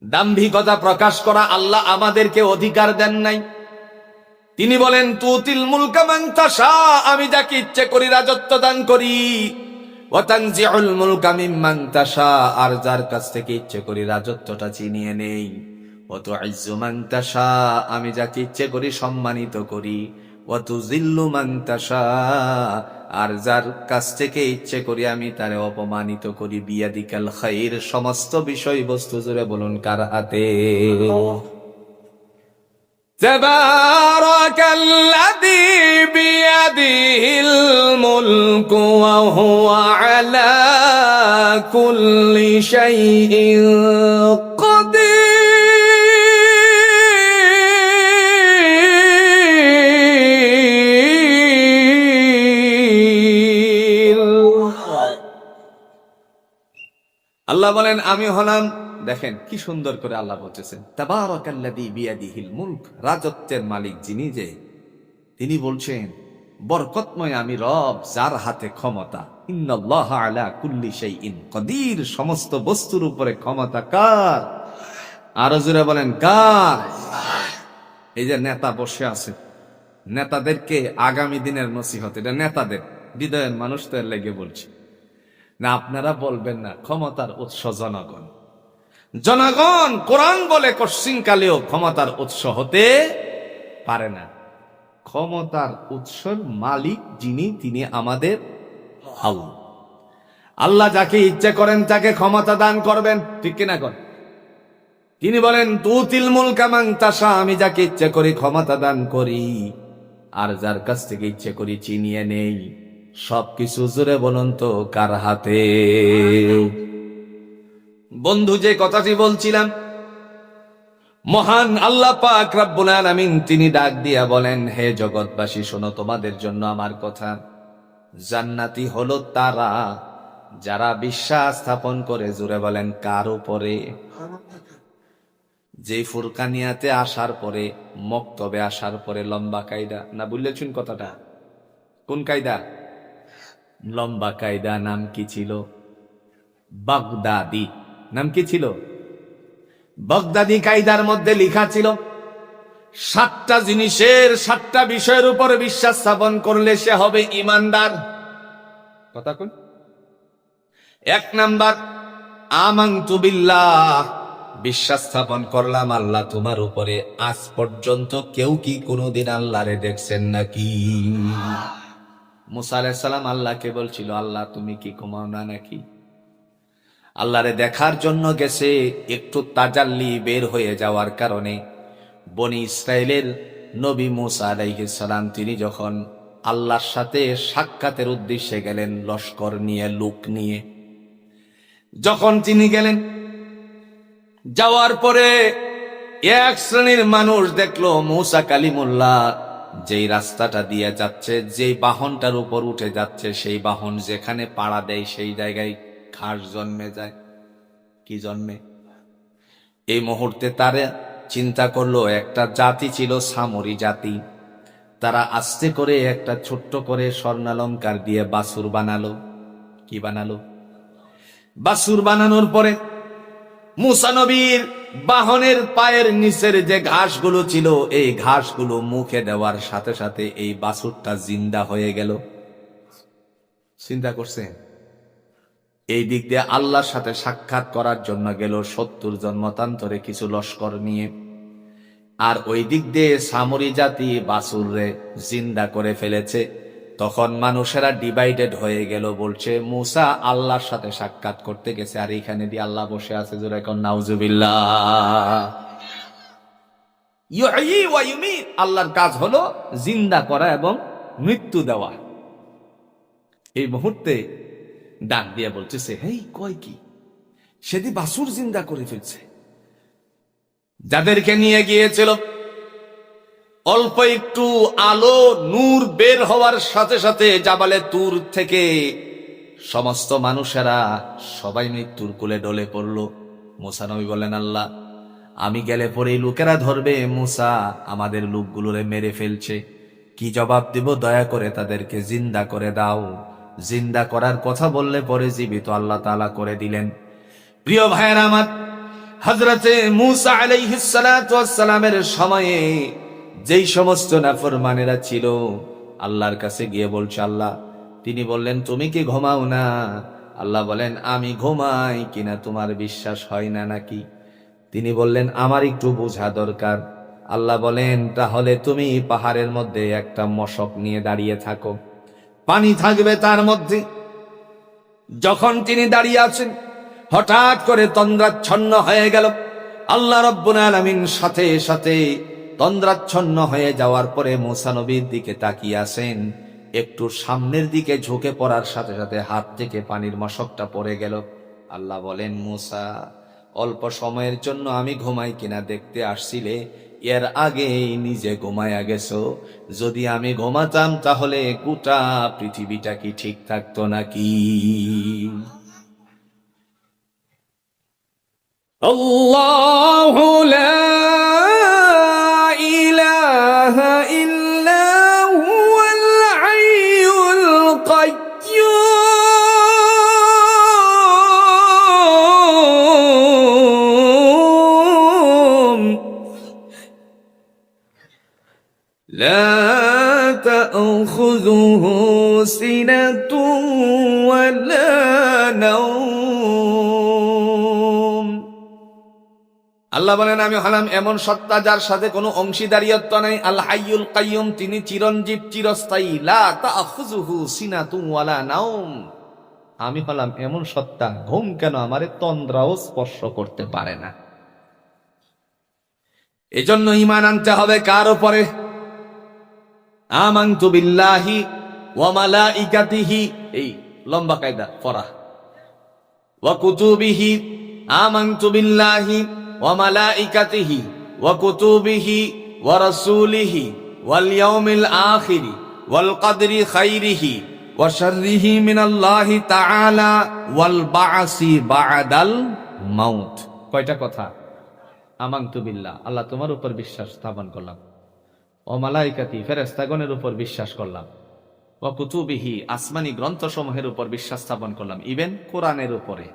দাম্ভিকতা প্রকাশ করা আল্লাহ আমাদেরকে অধিকার দেন নাই। তিনি বলেন তুতিল মুলকা মান তাশা, আমি যাকে ইচ্ছে করি রাজত্ব দান করি, ওয়া তানজিউল মুলকা মিম্মান তাশা, আর যার কাছ থেকে ইচ্ছে করি রাজত্বটা ছিনিয়ে নেই, ওয়া তুইজ্জু মান তাশা, আমি যাকে ইচ্ছে করি সম্মানিত করি, ওয়া তুযিল্লু মান তাশা, আর যার কাছ থেকে ইচ্ছে করি আমি তারে অপমানিত করি। বিয়াদিকাল খাইর, সমস্ত বিষয়বস্তু জুড়ে বলুন কার হাতে? তাবারাকাল্লাযী বিয়াদিহিল মুলকু ওয়া হুয়া আলা কুল্লি শাইইন কাদির। আল্লাহ বলেন আমি হলাম, দেখেন কি সুন্দর করে আল্লাহ বলতেছেন তাবারাকাল্লাযী বিয়াদিহিল মুলক, রাজত্বের মালিক যিনি, যে তিনি বলছেন বরকতময় আমি রব, যার হাতে ক্ষমতা। ইন্নাল্লাহা আলা কুল্লি শাইইন কাদির, সমস্ত বস্তুর উপরে ক্ষমতা কার? আরো জোরে বলেন কার? এই যে নেতা বসে আছে, নেতাদেরকে আগামী দিনের নসিহত, এটা নেতাদের হৃদয়ের মানুষ তো এর লেগে বলছে না। আপনারা বলবেন না ক্ষমতার উৎস জনগণ। জনগণ কোরআন বলে কশ্চিন কালেও ক্ষমতার উৎস হতে পারে না। ক্ষমতার উৎসের মালিক যিনি, তিনি আমাদের আল্লাহ। আল্লাহ যাকে ইচ্ছে করেন তাকে ক্ষমতা দান করবেন, ঠিক কিনা কর? তিনি বলেন তুতিল মুলকা মান তাশা, আমি যাকে ইচ্ছে করি ক্ষমতা দান করি, আর যার কাছ থেকে ইচ্ছে করি চিনিয়ে নেই। সবকিছু জুড়ে বলুন তো কার হাতে? বন্ধু, যে কথাটি বলছিলাম, মহান আল্লাহ পাক রব্বুল আলামিন তিনি ডাক দিয়া বলেন হে জগৎবাসী শোনো, তোমাদের জন্য আমার কথা। জান্নাতি হলো তারা যারা বিশ্বাস স্থাপন করে, জুড়ে বলেন কার উপরে? যে ফুরকানিয়াতে আসার পরে, মক্তবে আসার পরে লম্বা কায়দা না, বুঝলেছেন কথাটা? কোন কায়দা? লম্বা কায়দা। নাম কি ছিল? বাগদাদি। নাম কি ছিল? বাগদাদি কায়দার মধ্যে লেখা ছিল 7টা জিনিসের, 7টা বিষয়ের উপর বিশ্বাস স্থাপন করলে সে হবে ইমানদার। কথা কোন? 1 নাম্বার আমানতু বিল্লাহ, বিশ্বাস স্থাপন করলাম আল্লাহ তোমার উপরে। আজ পর্যন্ত কেউ কি কোনোদিন আল্লাহরে দেখছেন নাকি? মুসা আলাইহিস সালাম আল্লাহকে বলছিল আল্লাহ তুমি কি ঘুমাও না নাকি? আল্লাহরে দেখার জন্য গেছে, একটু তাজাল্লি বের হয়ে যাওয়ার কারণে বনি ইসরাইলের নবী মুসা আলাইহিস সালাম তিনি যখন আল্লাহর সাথে সাক্ষাতের উদ্দেশ্যে গেলেন, লস্কর নিয়ে, লোক নিয়ে, যখন তিনি গেলেন, যাওয়ার পরে এক শ্রেণীর মানুষ দেখলো মুসা কালিমুল্লাহ যেই রাস্তাটা দিয়ে যাচ্ছে, যেই বাহনটার উপর উঠে যাচ্ছে, সেই বাহন যেখানে পাড়া দেয় সেই জায়গায় ঘাস জন্মে যায়। কি জন্মে? এই মুহূর্তে তারা চিন্তা করলো একটা জাতি ছিল সামরি জাতি, তারা আস্তে করে একটা ছোট্ট করে স্বর্ণালঙ্কার দিয়ে বাছুর বানালো। কি বানালো? বাছুর বানানোর পরে মুসা নবীর বাহনের পায়ের নিচের যে ঘাসগুলো ছিল, এই ঘাসগুলো মুখে দেওয়ার সাথে সাথে এই বাছুরটা জিন্দা হয়ে গেল। চিন্তা করছেন? এই দিক দিয়ে আল্লাহর সাথে সাক্ষাৎ করার জন্য গেল 70 জন মতান্তরে কিছু লস্কর নিয়ে, আর ওই দিক দিয়ে সামরি জাতি বাছুররে জিন্দা করে ফেলেছে। তখন মানুষেরা ডিভাইডেড হয়ে গেল, বলছে মুসা আল্লাহর সাথে সাক্ষাৎ করতে গেছে, আর এখানে দিয়ে আল্লাহ বসে আছে। জোরে কোন নাউজুবিল্লাহ। ইউহয়ী ওয়া ইউমীত, আল্লাহর কাজ হলো জিন্দা করা এবং মৃত্যু দেওয়া। এই মুহূর্তে ডাক দিয়ে বলতেছে হেই কয় কি, সেদি বাছুর জিন্দা করে ফেলছে। যাদেরকে নিয়ে গিয়েছিল, অল্প একটু আলো নূর বের হওয়ার সাথে সাথে জাবালে তুর থেকে সমস্ত মানুষেরা সবাই মৃত্যুর কোলে ডলে পড়ল। মুসা নবী বলেন আল্লাহ আমি গেলে পরে লোকেরা ধরবে মুসা আমাদের লোকগুলোরে মেরে ফেলছে, কি জবাব দিব? দয়া করে তাদেরকে জিন্দা করে দাও। জিন্দা করার কথা বললে পরে জীবিত আল্লাহ তাআলা করে দিলেন। প্রিয় ভাইয়েরা আমার, হযরতে মূসা আলাইহিস সালাতু ওয়াস সালামের সময়ে যেই সমস্ত নাফরমানেরা ছিল আল্লাহর কাছে গিয়ে বলছে আল্লাহ, তিনি বললেন তুমি কি ঘুমাও না? আল্লাহ বলেন আমি ঘুমাই কিনা তোমার বিশ্বাস হয় না নাকি? তিনি বললেন আমার একটু বোঝা দরকার। আল্লাহ বলেন তাহলে তুমি পাহাড়ের মধ্যে একটা মশক নিয়ে দাঁড়িয়ে থাকো, পানি থাকবে তার মধ্যে। যখন তিনি দাঁড়িয়ে আছেন হঠাৎ করে তন্দ্রাচ্ছন্ন হয়ে গেল। আল্লাহ রাব্বুল আলামিন সাথে সাথে তন্দ্রাচ্ছন্ন হয়ে যাওয়ার পরে মূসা নবীর দিকে তাকিয়ে আছেন, একটু সামনের দিকে ঝুঁকে পড়ার সাথে সাথে হাত থেকে পানির মশকটা পড়ে গেল। আল্লাহ বলেন মূসা, অল্প সময়ের জন্য আমি ঘুমাই কিনা দেখতে আসছিলে, এর আগেই নিজে ঘুমায়া গেছো। যদি আমি ঘুমাতাম তাহলে গোটা পৃথিবীটা কি ঠিক থাকতো নাকি? আল্লাহু লা ইলাহা ইল্লা হুয়াল হাইয়ুল কাইয়্যুম লা তা'খুযুহু সিনাতুন ওয়ালা নাওম। আল্লাহ বলেন আমি হলাম এমন সত্তা যার সাথে কোনো অংশীদারিত্ব নাই। আল হাইয়ুল কাইয়ুম, তিনি চিরঞ্জীব চিরস্থায়ী। লা তা'খুযুহু সিনাতুন ওয়ালা নাওম, আমি হলাম এমন সত্তা ঘুম কেন আমারে তন্দ্রাও স্পর্শ করতে পারে না। এজন্য ঈমান আনতে হবে কার উপরে? আমানতু বিল্লাহি ওয়া মালাইকাতিহি, এই লম্বা কায়দা পড়া, ওয়া কুতুবিহি, আমানতু বিল্লাহি ওয়া মালাইকাতিহি ওয়া কুতুবিহি ওয়া রাসূলিহি ওয়াল ইয়াউমিল আখিরি ওয়াল কদরি খাইরিহি ওয়া শাররিহি মিনাল্লাহি তাআলা ওয়াল বা'সি বা'দাল মাউত। কয়টা কথা? আমানতু বিল্লাহ, আল্লাহ তোমার উপর বিশ্বাস স্থাপন করলাম। ওয়া মালাইকাতি, ফেরেশতাগণের উপর বিশ্বাস করলাম। ওয়া কুতুবিহি, আসমানি গ্রন্থসমূহের উপর বিশ্বাস স্থাপন করলাম, ইভেন কোরআনের উপরে।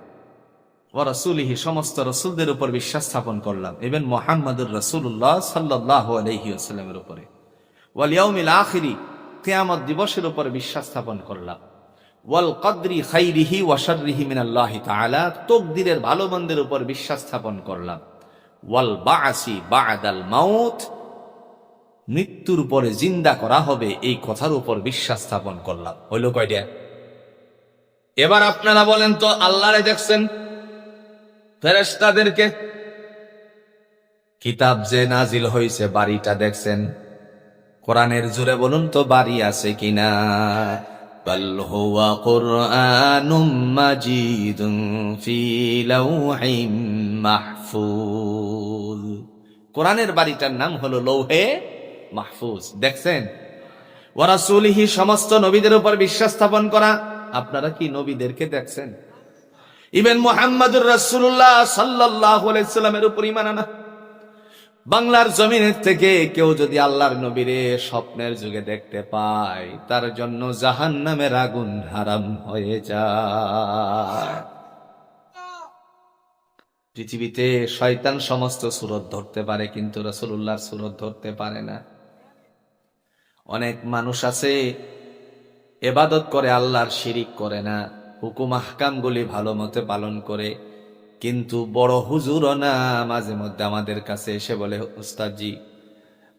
ওয়া রাসূলিহি, সমস্ত রাসূলদের উপর বিশ্বাস স্থাপন করলাম, ইভেন মুহাম্মদুর রাসূলুল্লাহ সাল্লাল্লাহু আলাইহি ওয়াসাল্লামের উপরে। ওয়াল ইয়াউমিল আখিরি, কিয়ামত দিবসের উপর বিশ্বাস স্থাপন করলাম। ওয়াল কদরি খাইরিহি ওয়া শাররিহি মিনাল্লাহি তাআলা, তাকদীরের ভালো মন্দের উপর বিশ্বাস স্থাপন করলাম। ওয়াল বা'সি বা'দাল মাউত, মৃত্যুর পরে জিন্দা করা হবে এই কথার উপর বিশ্বাস স্থাপন করলাম। হইল কয়টা? এবার আপনারা বলেন তো, আল্লাহরে দেখছেন, ফেরেশতাদেরকে, কিতাব যে নাজিল হয়েছে বাড়িটা দেখছেন? কোরআনের জোরে বলুন তো বাড়ি আছে কিনা? বাল হুয়া কুরআনুম মাজিদুন ফি লাওহিম মাহফুজ, কোরআনের বাড়িটার নাম হলো লৌহে মাহফুজ। দেখছেন? ওয়া রাসূলিহি, সমস্ত নবীদের উপর বিশ্বাস স্থাপন করা। আপনারা কি নবীদেরকে দেখছেন? ইভেন মুহাম্মদুর রাসূলুল্লাহ সাল্লাল্লাহু আলাইহি সাল্লামের উপর ঈমান আনা। বাংলার জমিনের থেকে কেউ যদি আল্লাহর নবীরে স্বপ্নের যুগে দেখতে পায়, তার জন্য জাহান্নামের আগুন হারাম হয়ে যায়। পৃথিবীতে শয়তান সমস্ত সূরত ধরতে পারে, কিন্তু রাসূলুল্লাহর সূরত ধরতে পারে না। অনেক মানুষ আছে ইবাদত করে, আল্লাহর শিরিক করে না, হুকুম আহকামগুলি ভালো মতে পালন করে, কিন্তু বড় হুজুরও না। মাঝে মধ্যে আমাদের কাছে এসে বলে, উস্তাদজি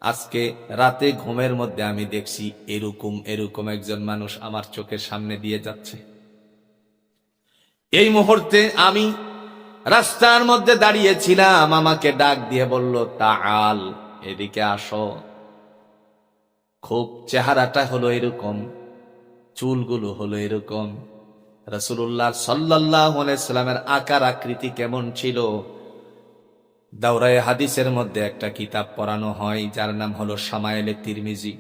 আজকে রাতে ঘুমের মধ্যে আমি দেখছি এরকম এরকম একজন মানুষ আমার চোখের সামনে দিয়ে যাচ্ছে। এই মুহূর্তে আমি রাস্তার মধ্যে দাঁড়িয়েছিলাম, আমাকে ডাক দিয়ে বলল, তাআল, এদিকে আসো। খুব চেহারাটা হলো এরকম, চুলগুলো হলো এরকম। রাসূলুল্লাহ সাল্লাল্লাহু আলাইহি সাল্লামের আকার আকৃতি কেমন ছিল? দাওরায়ে হাদিসের মধ্যে একটা কিতাব পড়ানো হয় যার নাম হলো শামায়েলে তিরমিজি।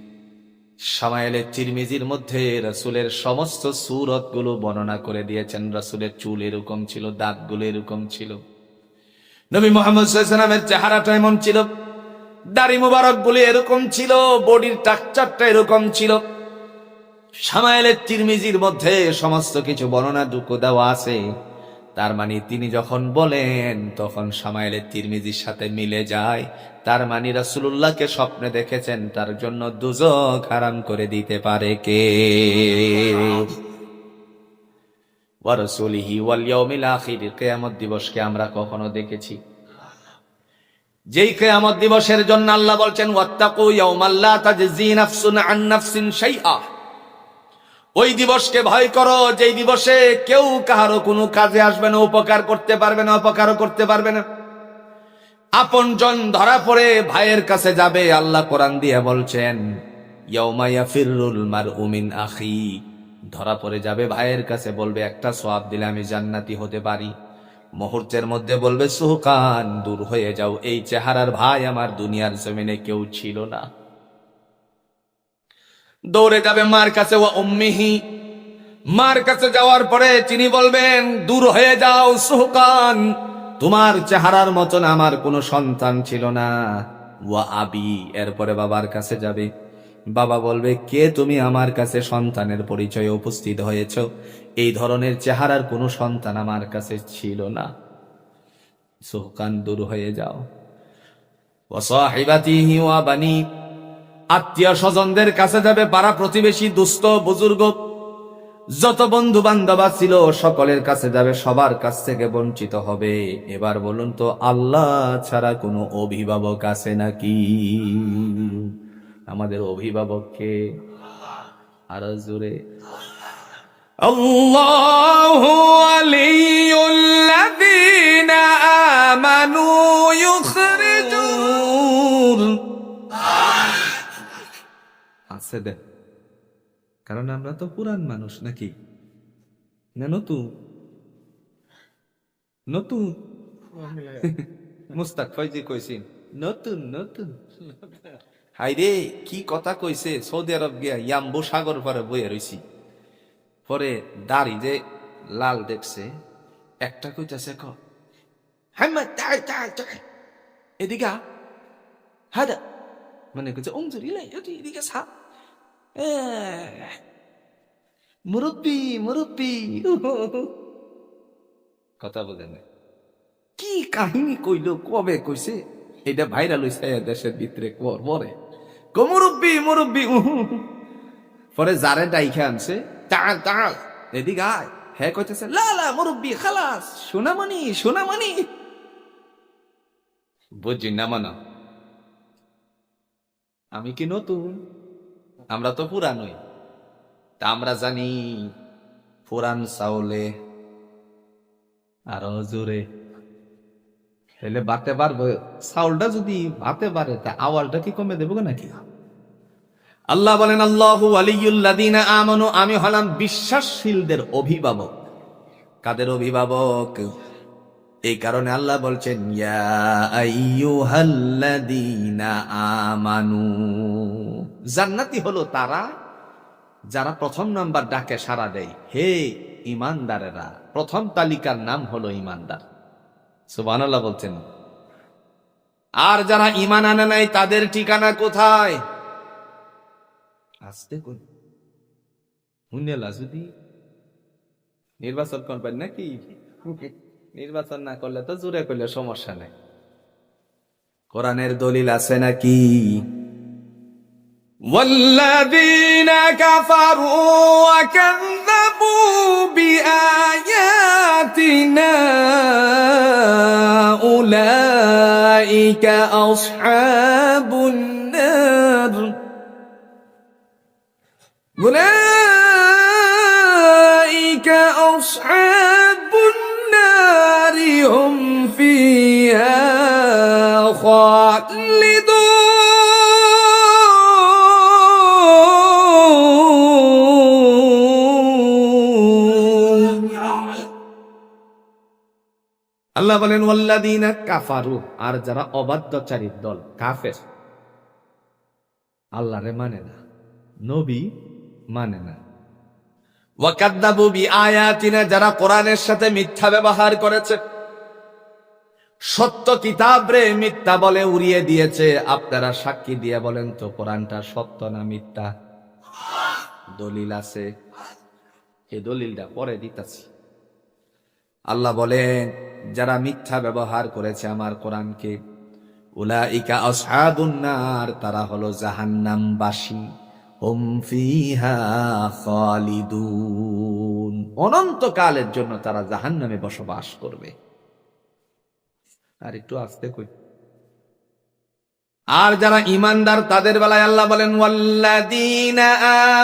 শামায়েলে তিরমিজির মধ্যে রাসূলের সমস্ত সূরতগুলো বর্ণনা করে দিয়েছেন। রাসূলের চুল এরকম ছিল, দাঁতগুলো এরকম ছিল, নবী মুহাম্মদ সাল্লাল্লাহু আলাইহি ওয়াসাল্লামের চেহারাটা এমন ছিল, দাড়ি মুবারকগুলো এরকম ছিল, বডির স্ট্রাকচারটা এরকম ছিল। শামায়েলে তিরমিজির মধ্যে সমস্ত কিছু বর্ণনা দুঃখ দেওয়া আছে। তার মানে তিনি যখন বলেন তখন সামাইলে তিরমিজির সাথে মিলে যায়। তার মানে রাসূলুল্লাহকে স্বপ্নে দেখেছেন, তার জন্য দুজক হারাম করে দিতে পারে কে? ওয়া রাসূলিহি ওয়াল ইয়াউমিল আখির। কিয়ামত দিবসকে আমরা কখনো দেখেছি? যেই কিয়ামত দিবসের জন্য আল্লাহ বলছেন ওয়াত্তাকু ইয়াউমাল লা তাজজি নাফসুন আন নাফসিন শাইআ। ওই দিবসকে ভয় করো যেই দিবসে কেউ কাহারও কোনো কাজে আসবে না, উপকার করতে পারবে না, অপকারও করতে পারবে না। আপনজন ধরা পড়ে ভাইয়ের কাছে যাবে। আল্লাহ কোরআন দিয়ে বলছেন ইয়াউমা ইয়াফিরুল মারউ মিন আখি। ধরা পড়ে যাবে ভাইয়ের কাছে, বলবে একটা সওয়াব দিলে আমি জান্নাতি হতে পারি। মুহূর্তের মধ্যে বলবে সুহকান, দূর হয়ে যাও, এই চেহারার ভাই আমার দুনিয়ার জমিনে কেউ ছিল না। দৌড়ে যাবে মার কাছে, ওয়া উম্মিহি। মার কাছে যাওয়ার পরে তিনি বলবেন দূর হয়ে যাও সুহকান, তোমার চেহারার মতন আমার কোনো সন্তান ছিল না। ওয়া আবি। এরপরে বাবার কাছে যাবে। বাবা বলবে কে তুমি আমার কাছে সন্তানের পরিচয়ে উপস্থিত হয়েছ? এই ধরনের চেহারার কোনো সন্তান আমার কাছে ছিল না। সুহকান, দূর হয়ে যাও। ওয়া সাহিবাতিহি ওয়া বানি। আত্মীয় স্বজনদের কাছে যাবে, পাড়া প্রতিবেশী, দুস্থ বুজুর্গ, যত বন্ধু বান্ধব ছিল সকলের কাছে যাবে, সবার কাছ থেকে বঞ্চিত হবে। এবার বলুন তো আল্লাহ ছাড়া কোনো অভিভাবক আছে নাকি? আমাদের অভিভাবককে আরো জোরে আল্লাহু ওয়ালিয়ুল্লাযীনা আমানু ইউখরিজুন আছে দেন, কারণ আমরা তো পুরান মানুষ নাকি না নতুন? নতুন মুস্তাক ফয়জি কইছেন নতুন নতুন। হাইরে কি কথা কইছে! সৌদি আরব গিয়া ইয়াম্বু সাগর পারে বইয়া রইছি, পরে দাড়ি যে লাল দেখছে, একটা কইতাছে ক হাম্মা তাই তাই তাই এদিকে হাদা, মানে কইছে উংজুরি লাই এদিকে সা মুরব্বি মুরব্বি। কথা বলেন কি কাহিনী কইল, কবে কইছে, এটা ভাইরাল হইছে দেশের ভিতরে পরে মুরব্বি মুরব্বি। পরে যারে ডাইখা আনছে তাল তাল এদিকে আয়, হ্যাঁ কইতেছে লা লা মুরব্বি খালাস, সোনামণি সোনামণি। বুঝি না মানা, আমি কি নতুন? আমরা তো পুরানোই। তা আমরা জানি পুরান চাউলে আরো জোরে তাহলে বাড়তে পারবো। চাউলটা যদি ভাতে পারে তা আওয়াজটা কি কমে দেবো নাকি? আল্লাহ বলেন আল্লাহু ওয়ালিয়ুল্লাযীনা আমানু, আমি হলাম বিশ্বাসশীলদের অভিভাবক। কাদের অভিভাবক? এই কারণে আল্লাহ বলছেন ইয়া আইয়ুহাল্লাযীনা আমানু। জান্নাতি হলো তারা যারা প্রথম নাম্বার ডাকে সাড়া দেয়, হে ঈমানদারেরা। প্রথম তালিকার নাম হলো ঈমানদার। সুবহানাল্লাহ বলছেন। আর যারা ঈমান আনে নাই তাদের ঠিকানা কোথায়? আস্তে কোন হুনেলা যদি নির্বাচন করবেন নাকি? নির্বাচন না করলে তো জোরে করলে সমস্যা নেই। কোরআনের দলিল আছে নাকি? والذين كفروا وكذبوا بآياتنا أولئك أصحاب النار أولئك أصحاب النار هم فيها خالدون আল্লাহ বলেন ওয়াল্লাযীনা কাফারু, আর যারা অবাধ্যচারীর দল, কাফের, আল্লাহরে মানে না, নবী মানে না। ওয়া কাযযাবু বিআয়াতিনা, যারা কোরআনের সাথে মিথ্যা ব্যবহার করেছে, সত্য কিতাব রে মিথ্যা বলে উড়িয়ে দিয়েছে। আপনারা সাক্ষী দিয়ে বলেন তো কোরআনটা সত্য না মিথ্যা? দলিল আছে, এই দলিলটা পরে দিতাছি। আল্লাহ বলেন যারা মিথ্যা ব্যবহার করেছে আমার কোরআনকে, উলাইকা আসহাবুন নার, তারা হলো জাহান্নামবাসী, হুম ফিহা খালিদুন, অনন্তকালের জন্য তারা জাহান্নামে বসবাস করবে। আর একটু আস্তে কই। আর যারা ঈমানদার তাদের বেলায় আল্লাহ বলেন ওয়াল্লাযীনা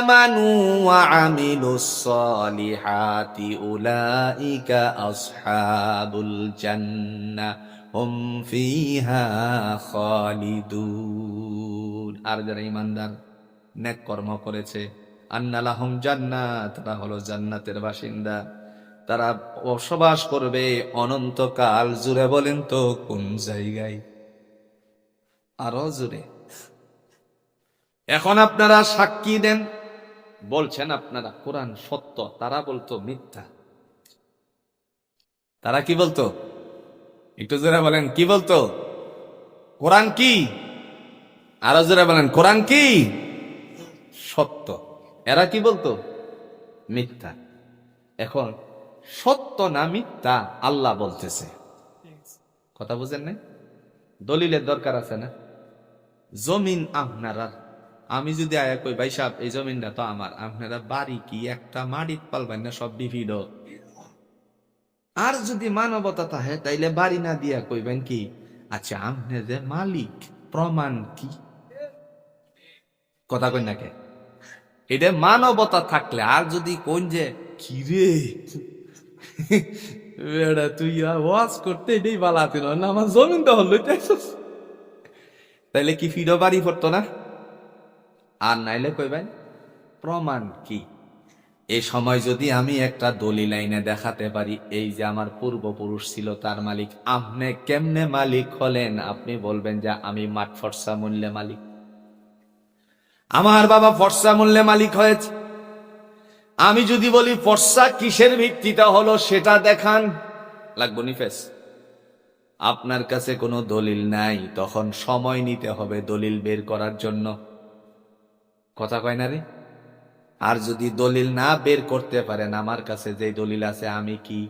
আমানু ওয়া আমিলুস সলিহাতি উলাইকা আসহাবুল জান্নাহ হুম ফিহা খালিদুন। আর যারা ঈমানদার নেক কর্ম করেছে, আন্না লাহুম জান্নাত, তারা হলো জান্নাতের বাসিন্দা, তারা বসবাস করবে অনন্তকাল। জুড়ে বলেন তো কোন জায়গায়? আরো জোরে। এখন আপনারা সাক্ষী দেন, বলছেন আপনারা কোরআন সত্য, তারা বলতো মিথ্যা। তারা কি বলতো? একটু জোরে বলেন, কি বলতো? কোরআন কি? আরো জোরে বলেন, কোরআন কি? সত্য। এরা কি বলতো? মিথ্যা। এখন সত্য না মিথ্যা আল্লাহ বলতেছে। কথা বুঝেন না? দলিলের দরকার আছে না? জমিন আপনারা, আমি যদি আয়া কই ভাই সাহেব এই জমিনটা তো আমার, আপনারা বাড়ি কি একটা মাটির পালবেন না? সব বিভিন্ন। আর যদি মানবতা থাকে তাইলে বাড়ি না দিয়া কইবেন কি আচ্ছা আপনাদের মালিক, প্রমাণ কি? কথা কই নাকি? এটা মানবতা থাকলে। আর যদি কোন যে কি রে বেড়া তুই ওয়াজ করতে এটাই বালাতে না, আমার জমিনটা হলো তাইলে কি ফিরো বাড়ি পড়তো না? আর নাইলে কইবেন প্রমাণ কি? এই সময় যদি আমি একটা দলিল আইনে দেখাতে পারি এই যে আমার পূর্বপুরুষ ছিল তার মালিক, আপনি কেমনে মালিক হলেন? আপনি বলবেন যে আমি মাঠ ফর্সা মূল্যে মালিক, আমার বাবা ফর্সা মূল্যে মালিক হয়েছে। আমি যদি বলি ফর্সা কিসের ভিত্তিতে হলো সেটা দেখান, লাগবো নিফেস। আপনার কাছে কোনো দলিল নাই, তখন সময় নিতে হবে দলিল বের করার জন্য। কথা কয় না রে? আর যদি দলিল না বের করতে পারেন, আমার কাছে যে দলিল আছে আমি কি?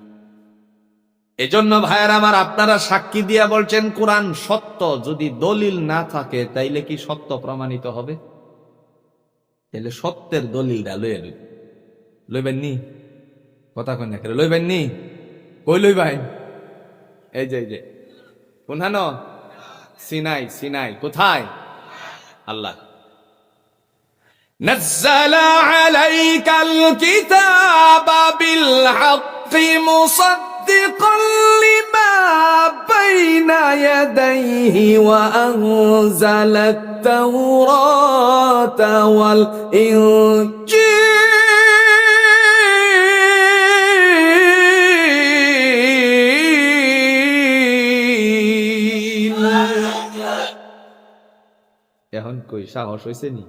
এজন্য ভাইয়ের আমার, আপনারা সাক্ষী দিয়া বলছেন কোরআন সত্য, যদি দলিল না থাকে তাইলে কি সত্য প্রমাণিত হবে? তাইলে সত্যের দলিলটা লইয়া লইবেন নি? কথা কই না, লইবেন নি? কই লইবেন? এই যে কোনহানো? সিনাই। সিনাই কোথায়? আল্লাহ نزل عليك الكتاب بالحق مصدقا لما بين يديه وأنزل التوراة والإنجيل। এখন কই সাহস হইছে নি?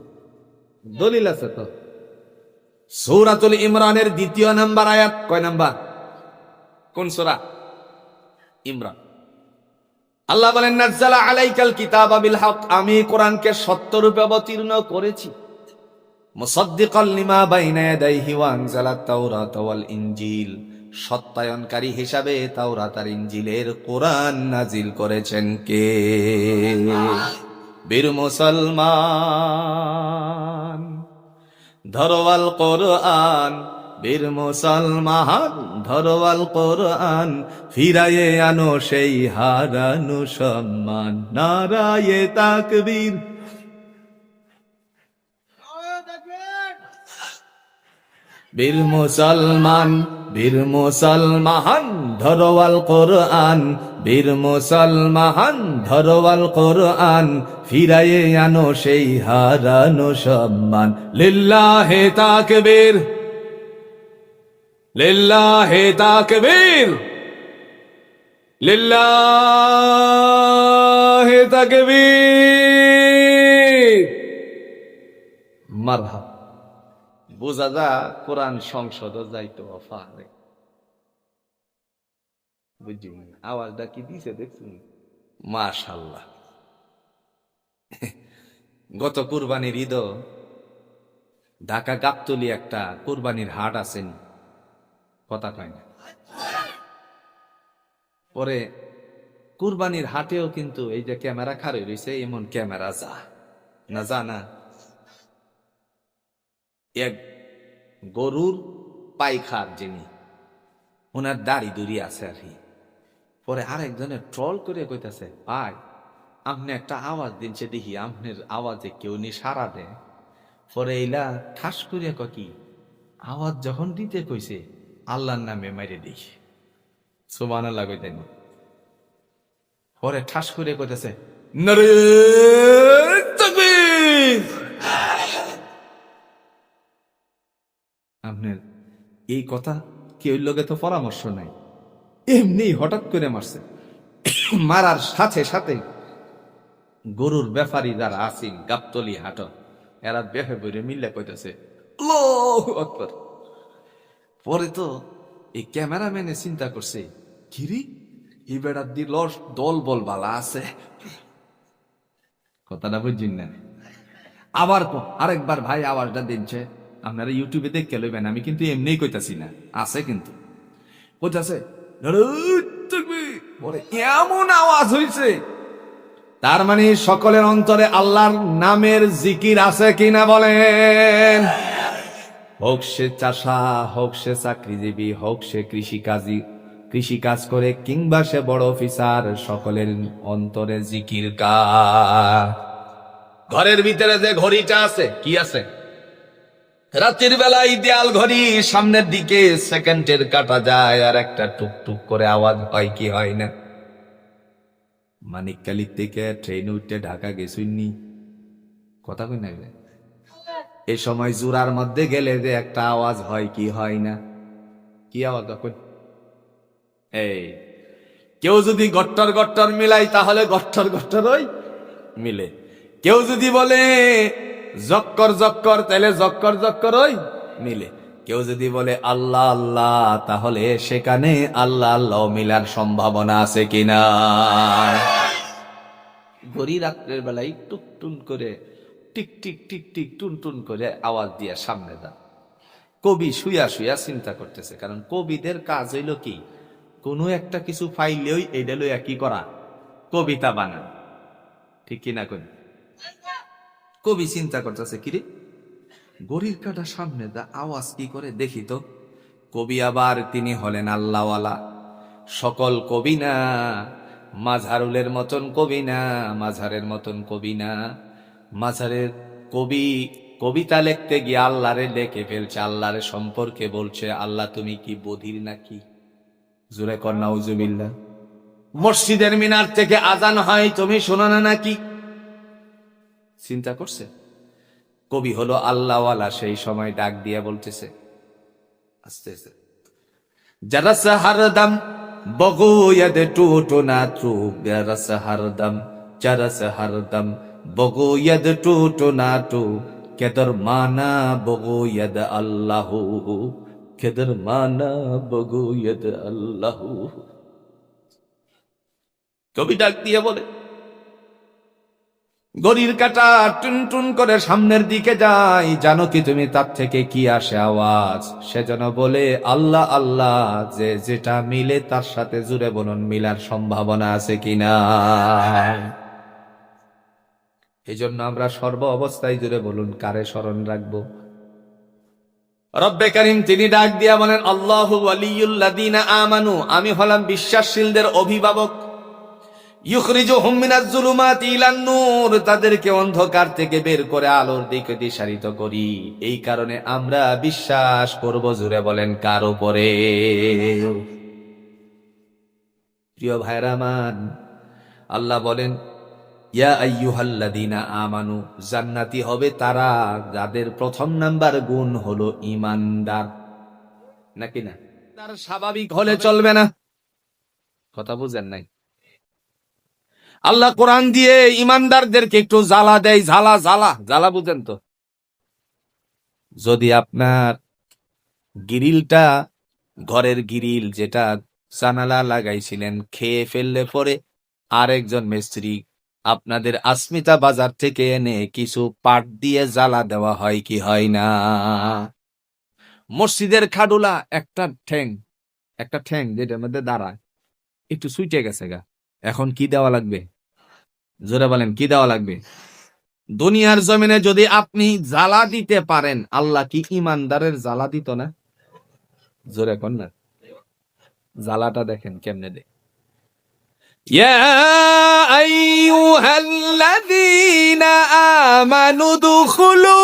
দলিল আছে তো। সূরাতুল ইমরানের 2 নম্বর আয়াত, কয় নাম্বার? কোন সূরা? ইমরান। আল্লাহ বলেন নাযালা আলাইকাল কিতাবা বিল হক, আমি কোরআনকে সত্যরূপে অবতীর্ণ করেছি। মুসাদ্দিকাল লিমা বাইনা ইয়াদাইহি ওয়া আনজালাত তাওরাতা ওয়াল ইনজিল, সত্যায়নকারী হিসাবে তাওরাত আর ইনজিলের কোরআন নাজিল করেছেন কে? বীর মুসলমান ধরওয়াল কোরআন, বীর মুসলমান ধরওয়াল কোরআন, ফিরায়ে আনো সেই হারানো সম্মান। নারায়ে তাকবীর। বীর মুসলমান, বীর মুসলমান ধরওয়াল কোরআন, বীর মুসলমান ধরওয়াল কোরআন, ফিরায়ে আনো সেই হারানো সম্মান। লিল্লাহে তাকবীর, লিল্লাহে তাকবীর, লিল্লাহে তাকবীর। মারহাবা। বোঝা যা কোরআন সংসদ যাইতো পারে। বুঝছি আওয়াজটা কি দিছে দেখছুন? মাশাআল্লাহ। গত কুরবানির ঈদ ঢাকা গাবতলী একটা কুরবানির হাট আছেন, কথা কয় না? পরে কুরবানির হাটেও কিন্তু এই যে ক্যামেরা খারে রয়েছে, এমন ক্যামেরা যা না এক গরুর পাইখার যিনি, ওনার দাড়ি দুড়ি আছে আর কি। পরে আরেকজনের ট্রল করে কইতাছে, ভাই আপনি একটা আওয়াজ দিনছে দেখি, আপনার আওয়াজে কেউ নি সারা দেয়। পরে এইলা ঠাস করিয়া কি আওয়াজ যখন দিতে কইছে, আল্লাহর নামে মাইরে দিই, সুবহানাল্লাহ কইতেন। পরে ঠাস করে কইতেছে, নারে তাকবীর। আপনার এই কথা কেউ লোকে তো পরামর্শ নাই, এমনি হঠাৎ করে মারছে। মারার সাথে সাথে গরুর ব্যাপারী যারা আছেন গাবতলি হাট, এরা বেহে বইরে মিল্লা কইতেছে আল্লাহু আকবার। পরে তো এই ক্যামেরাম্যানে চিন্তা করছে, কিরি এই বেড়ার দিল দল বল বালা আছে, কথাটা বুঝছেন না? আবার আরেকবার ভাই আওয়াজটা দিচ্ছে, আপনারা ইউটিউবে দেখে লইবেন, আমি কিন্তু এমনি কইতাছি না, আছে কিন্তু কইতাছে এমন আওয়াজ হইছে। তার মানে সকলের অন্তরে আল্লাহর নামের জিকির আছে কিনা বলেন? হোক সে চাষা, হোক সে চাকরিজীবী, হোক সে কৃষিকাজ করে, কিংবা সে বড় অফিসার, সকলের অন্তরে জিকির কার। ঘরের ভিতরে যে ঘড়িটা আছে, কি আছে? রাতের বেলায় দেয়াল ঘড়ি, সামনের দিকে সেকেন্ডের কাটা যায়, আর একটা টুকটুক করে আওয়াজ হয় কি হয় না? মানিককালির থেকে ট্রেন উঠতে ঢাকা গেছুননি, কথা কই না? এ সময় জোড়ার মধ্যে গেলে যে একটা আওয়াজ হয় কি হয় না? কি আওয়াজ? এই কেউ যদি গট্টর গট্টর মিলাই, তাহলে গট্টর গট্টর ওই মিলে। কেউ যদি বলে জক্কর জক্কর, তাহলে জক্কর জক্কর ওই মিলে। কেউ যদি বলে আল্লাহ আল্লাহ, তাহলে সেখানে আল্লাহ আল্লাহ মিলার সম্ভাবনা আছে কিনা? ঘড়ি রাত্রের বেলায় টুকটুন করে টিক টিক টিক টিক টুন টুন করে আওয়াজ দিয়া সামনে দা। কবি শুয়া শুয়া চিন্তা করতেছে, কারণ কবিদের কাজ হইল কি, কোনো একটা কিছু ফাইলেই এইটা লইয়া কি করা, কবিতা বানান, ঠিক কিনা? কোন কবি চিন্তা করতেছে, কিরে গড়ির কাটা সামনে দা, আওয়াজ কি করে দেখি তো। কবি আবার তিনি হলেন আল্লাহওয়ালা। সকল কবি না, মাঝারুলের মতন কবি না, মাঝারের মতন কবি না। মাঝারের কবি কবিতা লিখতে গিয়ে আল্লাহরে লেখে ফেলছে, আল্লাহরে সম্পর্কে বলছে, আল্লাহ তুমি কি বধির নাকি? জোরে কর নাউজুবিল্লাহ। মসজিদের মিনার থেকে আজান হয়, তুমি শোনো না নাকি? চিন্তা করছে। কবি হলো আল্লাহওয়ালা, সেই সময় ডাক দিয়ে বলতেছে আস্তে আস্তে, যারা সাহারদম বগুয়দ টুটো না টু, যারা সাহারদম, যারা সাহারদম বগুয়দ টুটো না টু, কেদর মানা বগুয়দ আল্লাহ, কেদর মানা বগুয়দ আল্লাহ। কবি ডাক দিয়ে বলে, ঘড়ির কাঁটা টুন টুন করে সামনের দিকে যায়, জানো কি তুমি তার থেকে কি আসে আওয়াজ? সে যেন বলে আল্লাহ আল্লাহ, যে যেটা মিলে তার সাথে জুড়ে বলুন মিলার সম্ভাবনা আছে কিনা। এই জন্য আমরা সর্ব অবস্থায় জুড়ে বলুন কারে স্মরণ রাখবো? রব্বে কারীম তিনি ডাক দিয়া বলেন, আল্লাহু ওয়ালিয়ুল্লাযীনা আমানু, আমি হলাম বিশ্বাসশীলদের অভিভাবক। ইউখরিজুহুম মিনাজ যুলুমাতি ইলান নূর, তাদেরকে অন্ধকার থেকে বের করে আলোর দিকে দিশারিত করি। এই কারণে আমরা বিশ্বাস করব, জুড়ে বলেন কার উপরে? প্রিয় ভাইরা আমার, আল্লাহ বলেন ইয়া আইয়ুহাল্লাযীনা আমানু, জান্নাতি হবে তারা যাদের প্রথম নাম্বার গুণ হলো ঈমানদার, নাকি না? তার স্বাভাবিক হলে চলবে না, কথা বুঝেন নাই? আল্লাহ কোরআন দিয়ে ইমানদারদেরকে একটু জ্বালা দেয়, জ্বালা জ্বালা জ্বালা, বুঝেন তো? যদি আপনার গ্রিলটা, ঘরের গ্রিল যেটা জানালা লাগাইছিলেন, খেয়ে ফেললে পরে আরেকজন মিস্ত্রি আপনাদের আসমিতা বাজার থেকে এনে কিছু পাট দিয়ে জ্বালা দেওয়া হয় কি হয় না? মসজিদের খাডুলা একটা ঠ্যাং যেটার মধ্যে দাঁড়ায়, একটু সুইটে গেছে গা। এখন কি দেওয়া লাগবে? জোরে বলেন, কি দেওয়া লাগবে? দুনিয়ার জমিনে যদি আপনি জ্বালা দিতে পারেন, আল্লাহ কি ইমানদারের জ্বালা দিত না? জোরে কন না। জ্বালাটা দেখেন কেমনে দেয়। ইয়া আইয়ুহাল্লাযীনা আমানু দুখুলু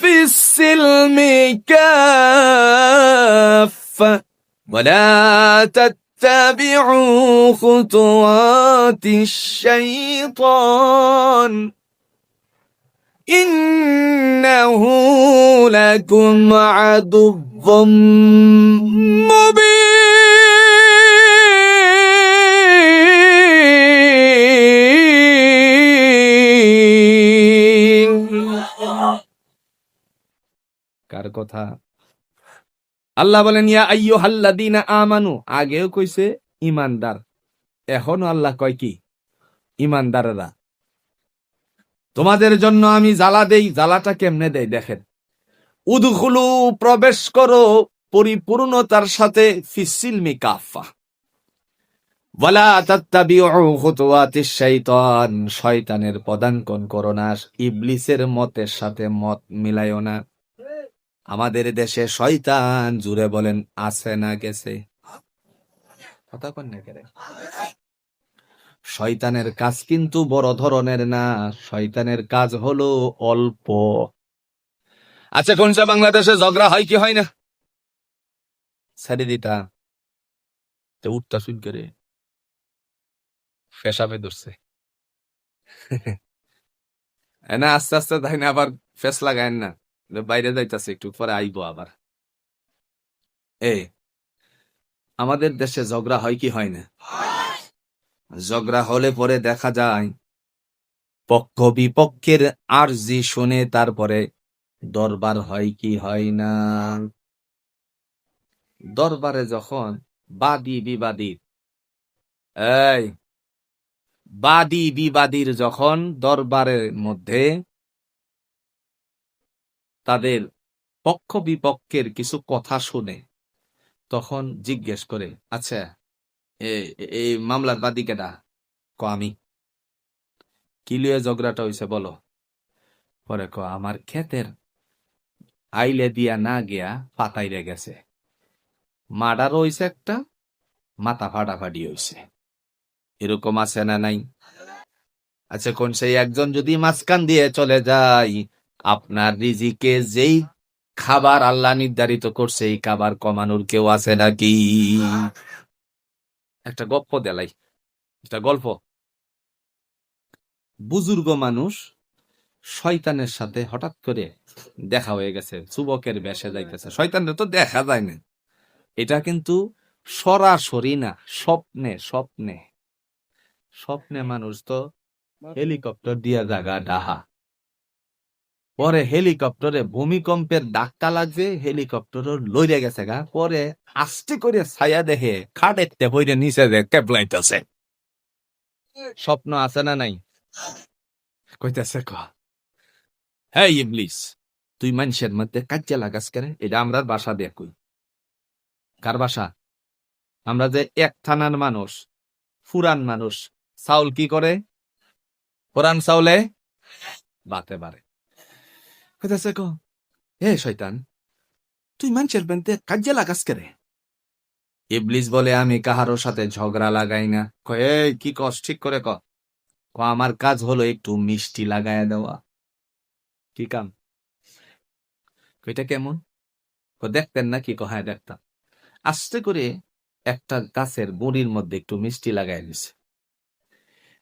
ফিস-সিলমি কাফফা ওয়া লা তাত্তাবি'উ খুতুওয়াতিশ-শাইতান ইন্নাহু লাকুম আদুউম মুবিন। কার কথা? আল্লাহ বলেন ইয়া আইয়ুহাল্লাযীনা আমানু, আগেও কইছে ইমানদার, এখনো আল্লাহ কয় কি? ইমানদাররা। তোমাদের জন্য আমি জ্বালা দেই। জ্বালাটা কেমনে দেই দেখেন। উদখুলু, প্রবেশ করো পরিপূর্ণতার সাথে, ফিস-সিলমি কাফা ওয়ালা তাত্তাবিউ খুতুওয়াতিশ শাইতান, শয়তানের পদাঙ্কন করো না, ইবলিসের মতের সাথে মত মিলাইও না। আমাদের দেশে শয়তান, জুড়ে বলেন, আছে না গেছে? কথা কন না কেরে? শয়তানের কাজ কিন্তু বড় ধরনের না, শয়তানের কাজ হলো অল্প। আচ্ছা, কোনটা বাংলাদেশে ঝগড়া হয় কি হয় না? ছেড়ে দিতা তো উঠতা শুন করে ফেসাবে ধরছে না, আস্তে আস্তে তাই না, আবার ফেস লাগায়েন না, বাইরে যাইতাছে, একটু পরে আইবো আবার। আমাদের দেশে ঝগড়া হয় কি হয় না? ঝগড়া হলে পরে দেখা যায় পক্ষ বিপক্ষের আরজি শুনে তারপরে দরবার হয় কি হয় না? দরবারে যখন বাদী বিবাদী, এই বাদী বিবাদীর যখন দরবারের মধ্যে তাদের পক্ষ বিপক্ষের কিছু কথা শুনে, তখন জিজ্ঞেস করে, আচ্ছা এই মামলার বাদী কেডা? আমি। কি লিয়ে ঝগড়াটা হইছে বলো? পরে আমার ক্ষেতের আইলে দিয়া না গিয়া পাতাইরে গেছে, মার্ডার হইছে, একটা মাথা ফাটাফাটি হইছে। এরকম আছে না নাই? আচ্ছা, কোন সেই একজন যদি মাঝখান দিয়ে চলে যায়, আপনার রিজিকে যেই খাবার আল্লাহ নির্ধারিত করছে, এই খাবার কমানোর কেউ আছে নাকি? একটা গল্প দেলাই, একটা গল্প। বুজুর্গ মানুষ শয়তানের সাথে হঠাৎ করে দেখা হয়ে গেছে, যুবকের বেশে যাইতেছে। শয়তানের তো দেখা যায় না, এটা কিন্তু সরাসরি না, স্বপ্নে স্বপ্নে স্বপ্নে মানুষ তো হেলিকপ্টার দিয়া জায়গা ডাহা, পরে হেলিকপ্টারে ভূমিকম্পের ধাক্কা লাগছে, হেলিকপ্টার লইরে গেছে গা, পরে আস্তে করে ছায়া দেখে খাটেতে বইরে নিচে যে কেবলাইতেছে। স্বপ্ন আছে না নাই? কইতেছে হ্যাঁ ইবলিস, তুই মানুষের মধ্যে কাজ্জা লাগাস কেন? এটা আমরার বাসা দিয়ে কই। কার বাসা? আমরা যে এক থানার মানুষ, ফুরান মানুষ, চাউল কি করে? পুরান চাউলে বাতে পারে। কইতেছে হে শয়তান, তুই মানুষের মধ্যে কাজ্জা লাগাস কেন? ইবলিস বলে, আমি কাহারো সাথে ঝগড়া লাগাই না। এই কি কস, ঠিক করে ক। আমার কাজ হলো একটু মিষ্টি লাগায়া দেওয়া। কি কাম? এটা কেমন? দেখতেন না কি? হ্যাঁ দেখতাম। আস্তে করে একটা গাছের বড়ির মধ্যে একটু মিষ্টি লাগাই দিছে।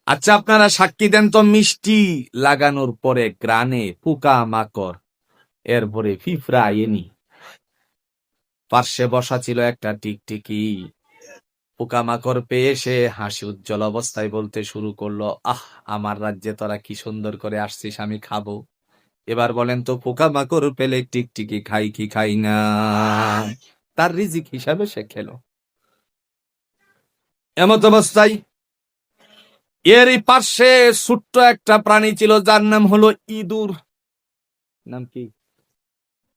আচ্ছা, আপনারা সাক্ষী দেন তো, মিষ্টি লাগানোর পরে গ্রানে পোকা মাকড়, এরপরে ফিফরা আইনি। পার্শ্বে বসা ছিল একটা টিকটিকি, পোকামাকড় পেয়ে সে হাসি উজ্জ্বল অবস্থায় বলতে শুরু করলো, আহ, আমার রাজ্যে তোরা কি সুন্দর করে আসছিস, আমি খাবো। এবার বলেন তো, পোকামাকড় পেলে টিকটিকি খাই কি খাই না? তার রিজিক হিসাবে সে খেলো। এমত অবস্থায় এরই পাশে ছোট্ট একটা প্রাণী ছিল, যার নাম হলো ইঁদুর। নাম কি?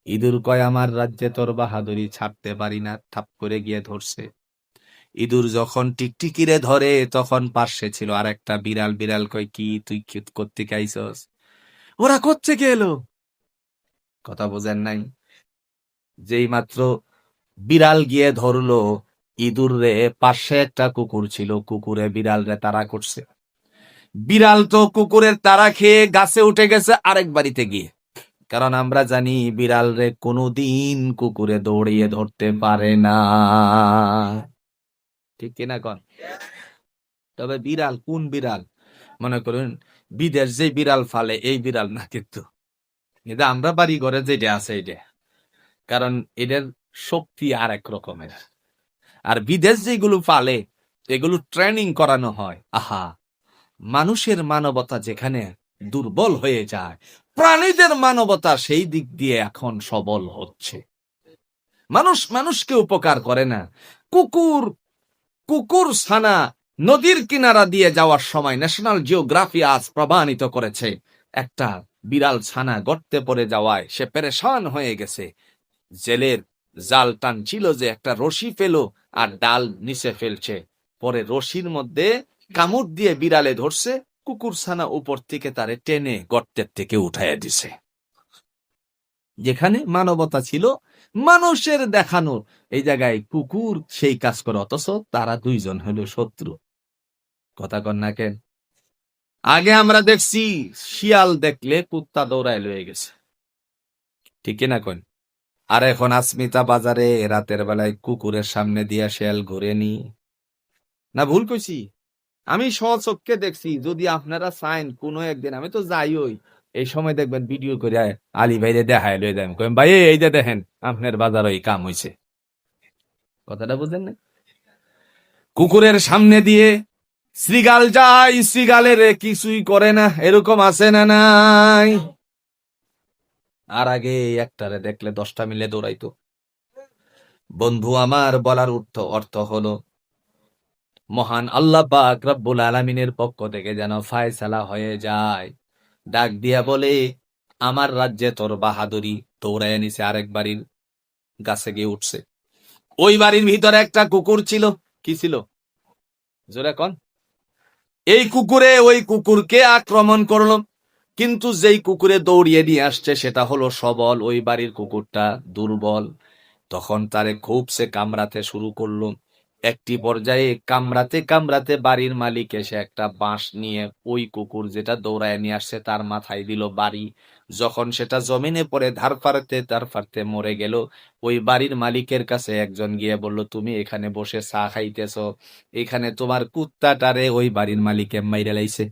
ইঁদুর কয়, আমার রাজ্যে তোর বাহাদুরি ছাড়তে পারি না। ঠাপ করে গিয়ে ধরছে। ইঁদুর যখন টিকটিকিরে ধরে তখন পাশে ছিল আর একটা বিড়াল। বিড়াল কয়, কি তুই কি করতে আইছস? ওরা কোত্থেকে এলো? কথা বোঝেন নাই? যেই মাত্র বিড়াল গিয়ে ধরলো ইঁদুর রে, পাশে একটা কুকুর ছিল, কুকুরে বিড়াল রে তাড়া করছে। বিড়াল তো কুকুরের তাড়া খেয়ে গাছে উঠে গেছে আরেক বাড়িতে গিয়ে, কারণ আমরা জানি বিড়াল রে কোনোদিন কুকুরে দৌড়িয়ে ধরতে পারে না। ঠিক কিনা কন? তবে বিড়াল কোন বিড়াল? মনে করুন বিদেশ যে বিড়াল ফালে এই বিড়াল না, কিন্তু এটা আমরা বাড়ি ঘরে যেটা আছে এটা, কারণ এদের শক্তি আর এক রকমের। আর বিদেশ যেগুলো পালে এগুলো ট্রেনিং করানো হয়। আহা, মানুষের মানবতা যেখানে দুর্বল হয়ে যায়, প্রাণীদের মানবতা সেই দিক দিয়ে এখন সবল হচ্ছে। মানুষ মানুষকে উপকার করে না। কুকুর কুকুর ছানা নদীর কিনারা দিয়ে যাওয়ার সময় ন্যাশনাল জিওগ্রাফি আজ প্রমাণিত করেছে, একটা বিড়াল ছানা গর্তে পড়ে যাওয়ায় সে পেরেশান হয়ে গেছে। জেলের জাল টানছিল যে একটা রশি ফেলো আর ডাল নিচে ফেলছে, পরে রশির মধ্যে কামড় দিয়ে বিড়ালে ধরছে, কুকুর ছানা উপর থেকে তারে টেনে গর্তের থেকে উঠাইয়া দিছে। যেখানে মানবতা ছিল, মানুষের দেখানো, এই জায়গায় কুকুর সেই কাজ করে, অথচ তারা দুইজন হলো শত্রু। কথা কন না কেন? আগে আমরা দেখছি শিয়াল দেখলে কুত্তা দৌড়ায় লয়ে গেছে, ঠিক না কন? আর এখন আসমিতা বাজারে রাতের বেলায় কুকুরের সামনে দিয়া শিয়াল ঘুরে নি, না ভুল কইছি? আমি স্বচক্ষে দেখছি। যদি আপনারা চাইন কোনো একদিন, আমি তো যাইই, এই সময় দেখবেন ভিডিও করে আলী ভাইরে দেখায় লয়ে যাবেন, কইম ভাই এই যে দেখেন আপনার বাজার ওই কাম হইছে। কথাটা বুঝেন না? কুকুরের সামনে দিয়ে শ্রীগাল যায়, শ্রীগালের কিছুই করে না, এরকম আছে না নাই? আর আগে একটারে দেখলে 10টা মিলে দৌড়াইতো। বন্ধু আমার, বলার অর্থ হলো মহান আল্লাহ পাক রব্বুল আলামিনের পক্ষ থেকে যেন ফায়সালা হয়ে যায়। ডাক দিয়া বলে, আমার রাজ্যে তোর বাহাদুরি। দৌড়াইয়া নিছে আরেক বাড়ির গাছে গিয়ে উঠছে। ওই বাড়ির ভিতরে একটা কুকুর ছিল। কি ছিল? জোরে কন। এই কুকুরে ওই কুকুরকে আক্রমণ করলো, কিন্তু যেই কুকুরে দৌড়িয়ে নিয়ে আসছে সেটা হলো সবল, ওই বাড়ির কুকুরটা দুর্বল। তখন তারে খুব সে কামড়াতে শুরু করলো। একটি পর্যায়ে কামড়াতে কামড়াতে বাড়ির মালিক এসে একটা বাঁশ নিয়ে ওই কুকুর যেটা দৌড়ায় নিয়ে আসছে তার মাথায় দিল বাড়ি। যখন সেটা জমিনে পড়ে ধার ফারতে মরে গেল, ওই বাড়ির মালিকের কাছে একজন গিয়ে বলল, তুমি এখানে বসে চা খাইতেছ, এখানে তোমার কুত্তাটারে ওই বাড়ির মালিকে মাইরে লাইছে।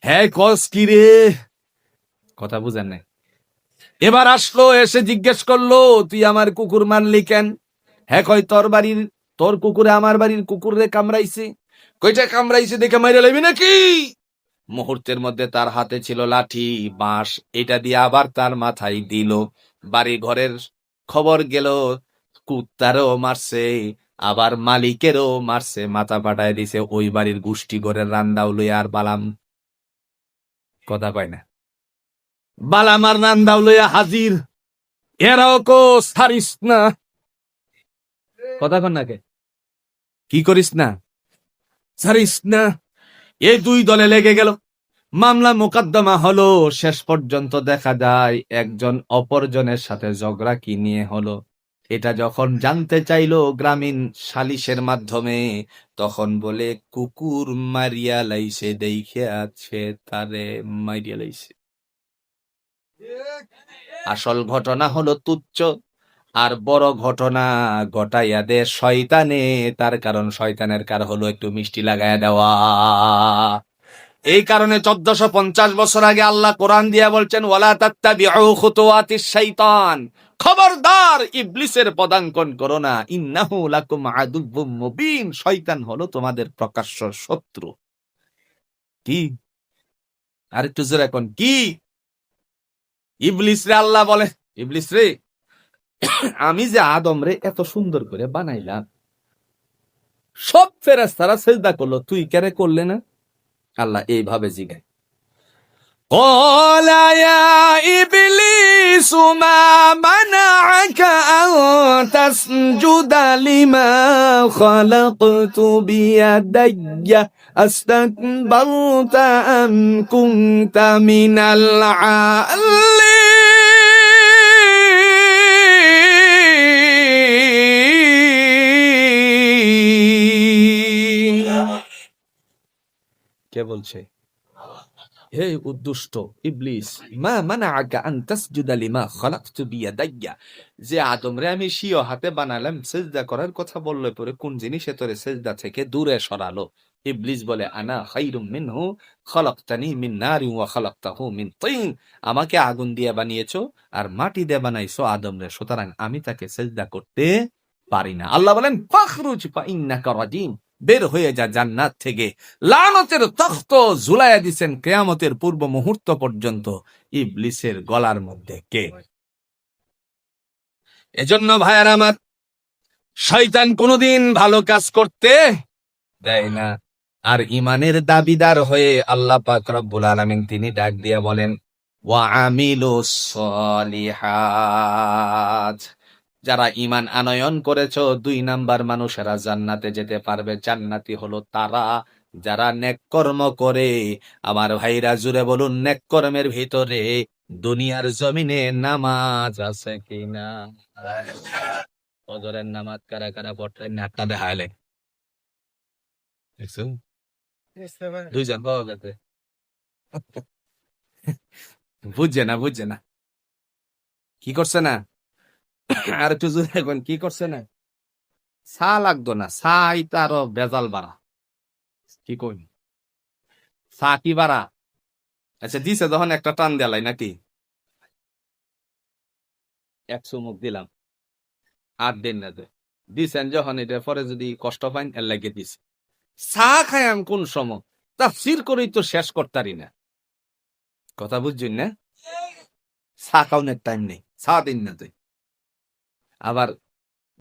হ্যাঁ, কস কি রে? কথা বুঝেন না? এবার আসলো, এসে জিজ্ঞেস করলো, তুই আমার কুকুর মারলি কেন? হ্যাঁ, কয় তোর কুকুরে আমার বাড়ির কুকুরে কামড়াইছে। কইটা কামড়াইছে দেখে মাইরে লাইবি নাকি? মুহূর্তের মধ্যে তার হাতে ছিল লাঠি, বাঁশ, এটা দিয়ে আবার তার মাথায় দিল। বাড়ি ঘরের খবর গেল, কুত্তারও মারছে আবার মালিকেরও মারছে, মাথা পাঠায় দিছে। ওই বাড়ির গোষ্ঠী ঘরের রান্দাও লইয়া আর বালাম, কথা কয় না, বালাম আর রান্দাও লইয়া হাজির। এরাও কো সারিস না, কথা কন নাকে, কি করিস না, সারিস না। এই দুই দলে লেগে গেল, মামলা মোকদ্দমা হলো। শেষ পর্যন্ত দেখা যায় একজন অপরজনের সাথে ঝগড়া কি নিয়ে হলো এটা যখন জানতে চাইলো গ্রামীণ সালিশের মাধ্যমে, তখন বলে কুকুর মারিয়া লাইছে, দেখে আছে তারে মারিয়া লাইছে। আসল ঘটনা হলো তুচ্ছ, আর বড় ঘটনা ঘটাইয়া দে শয়তানে। তার কারণ শয়তানের কার হলো একটু মিষ্টি লাগাইয়া দেওয়া। এই কারণে 1450 বছর আগে আল্লাহ কোরআন দিয়া বলছেন, ওয়ালা তাত্তাবিউ খুতুওয়াতিশ শাইতান, খবরদার ইবলিসের পদাঙ্কন করো না, ইন্নাহু লাকুম আদুউম মুবিন, শয়তান হলো তোমাদের প্রকাশ্য শত্রু। কি? আরেকটু জোরে এখন, কি? ইবলিস রে আল্লাহ বলে, ইবলিস রে, আমি যে আদম রে এত সুন্দর করে বানাইলাম, সব ফেরেশতারা সিজদা করলো, তুই কেন করলে না? আল্লাহ এইভাবে জিগায়। قال يا إبليس ما منعك أن تسجد لما خلقت بيدي أستكبرت أم كنت من العالين কে বলছে? হে উদ্দুষ্ট ইবলিস, মা মানাআকা আন তাসজুদা লিমা খালাকতু বিয়াদাইয়া, যে আদমরে আমি স্বীয় হাতে বানালাম সিজদা করার কথা বললে পরে কোন জিনিসে তোরে সিজদা থেকে দূরে সরালো? ইবলিস বলে, আনা খায়রুম মিনহু খালাকতানি মিন নারিন ওয়া খালাকতাহু মিন তিন, আমাকে আগুন দিয়ে বানিয়েছো আর মাটি দিয়ে বানাইছো আদমরে, সুতরাং আমি তাকে সিজদা করতে পারি না। আল্লাহ বলেন, ফাখরুজ ফা ইন্নাকা রাজিম, বের হয়ে যা জান্নাত থেকে। লানতের তখ্ত ঝুলাইয়া দিছেন কিয়ামতের পূর্ব মুহূর্ত পর্যন্ত ইবলিসের গলার মধ্যে কে? এজন্য ভাইয়ার আমার, শয়তান কোনদিন ভালো কাজ করতে দেয় না। আর ইমানের দাবিদার হয়ে আল্লাহ পাক রব্বুল আলামিন তিনি ডাক দিয়ে বলেন, ওয়া আমিলুস সলিহাত, যারা ইমান আনয়ন করেছো 2 নাম্বার মানুষেরা জান্নাতে যেতে পারবে। জান্নাতি হলো তারা যারা নেক কর্ম করে। আমার ভাইরা জুড়ে বলুন, নেক কর্মের ভিতরে দুনিয়ার জমিনে নামাজ আছে কিনা? ফজরের নামাজ কারা কারা পড়তেন না? হাতটা দেখাইলে দেখছো? 2 জন পাওয়া গেছে। বুঝছে না কি করছে না? আর একটু জোরে এখন, কি করছে না? চা লাগতো না, চা ইতা আরো বেজাল বাড়া। কি কই চা কি বাড়া? আচ্ছা দিছে যখন একটা টান দেলাই নাকি? 1 চুমুক দিলাম, আর দেন না দিছেন যখন, এটা পরে যদি কষ্ট পাইন এর লাগে দিছে। চা খাই আমি কোন সময় তাফসীর করেই তো শেষ করতারি না। কথা বুঝছেন না? চা খাওয়ানোর টাইম নেই, চা দিন না তুই। আবার